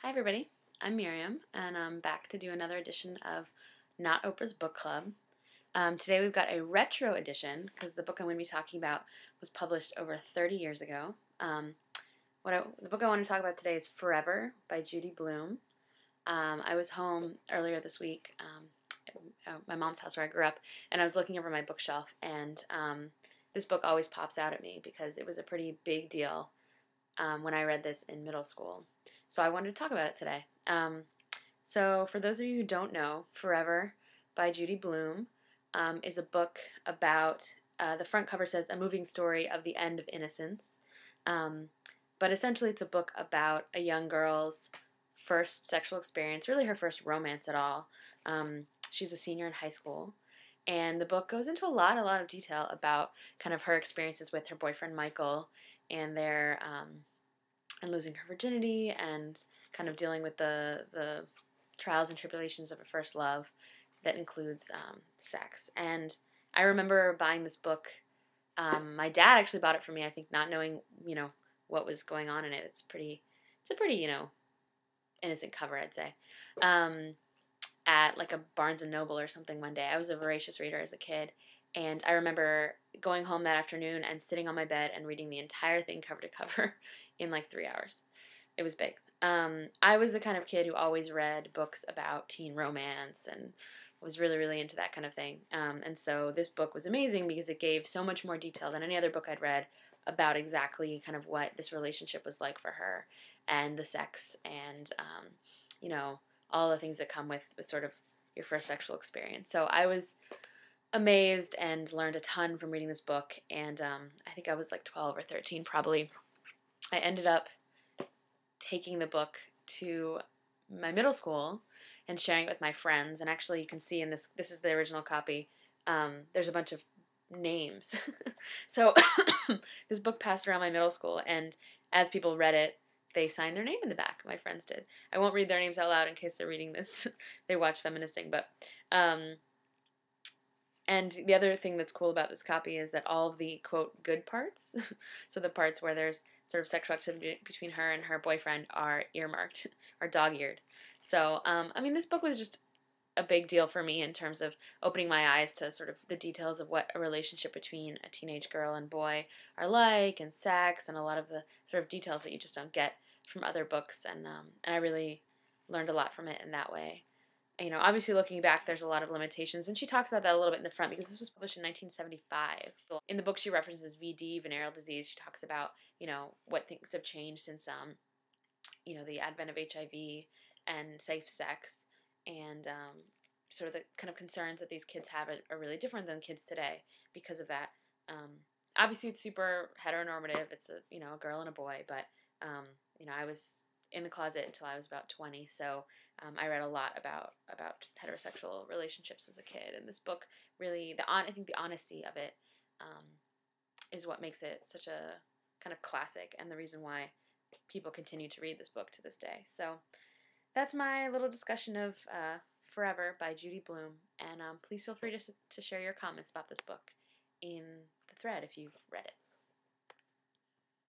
Hi everybody, I'm Miriam, and I'm back to do another edition of Not Oprah's Book Club. Today we've got a retro edition, because the book I'm going to be talking about was published over 30 years ago. The book I want to talk about today is Forever by Judy Blume. I was home earlier this week, at my mom's house where I grew up, and I was looking over my bookshelf, and this book always pops out at me because it was a pretty big deal when I read this in middle school. So I wanted to talk about it today. So for those of you who don't know, Forever by Judy Blume is a book about, the front cover says, a moving story of the end of innocence. But essentially it's a book about a young girl's first sexual experience, really her first romance at all. She's a senior in high school. And the book goes into a lot of detail about kind of her experiences with her boyfriend Michael and their and losing her virginity and kind of dealing with the trials and tribulations of a first love that includes sex. And I remember buying this book. My dad actually bought it for me, I think, not knowing, what was going on in it. It's a pretty, innocent cover, I'd say. At like a Barnes & Noble or something one day. I was a voracious reader as a kid. And I remember going home that afternoon and sitting on my bed and reading the entire thing cover to cover in like 3 hours. It was big. I was the kind of kid who always read books about teen romance and was really into that kind of thing. And so this book was amazing because it gave so much more detail than any other book I'd read about exactly kind of what this relationship was like for her and the sex and, all the things that come with sort of your first sexual experience. So I was amazed and learned a ton from reading this book, and I think I was like 12 or 13 probably. I ended up taking the book to my middle school and sharing it with my friends, and actually you can see in this is the original copy, there's a bunch of names. So this book passed around my middle school, and as people read it, they signed their name in the back. My friends did. I won't read their names out loud in case they're reading this. They watch Feministing, but and the other thing that's cool about this copy is that all of the, quote, good parts, so the parts where there's sort of sexual activity between her and her boyfriend are earmarked, are dog-eared. So, this book was just a big deal for me in terms of opening my eyes to sort of the details of what a relationship between a teenage girl and boy are like, and sex, and a lot of the sort of details that you just don't get from other books, and I really learned a lot from it in that way. Obviously looking back, there's a lot of limitations, and she talks about that a little bit in the front because this was published in 1975. In the book, she references VD, venereal disease. She talks about, what things have changed since, the advent of HIV and safe sex, and sort of the kind of concerns that these kids have are really different than kids today because of that. Obviously, it's super heteronormative. It's a girl and a boy, but I was in the closet until I was about 20, so I read a lot about heterosexual relationships as a kid, and this book really, I think the honesty of it is what makes it such a kind of classic, and the reason why people continue to read this book to this day. So that's my little discussion of Forever by Judy Blume, and please feel free to share your comments about this book in the thread if you've read it.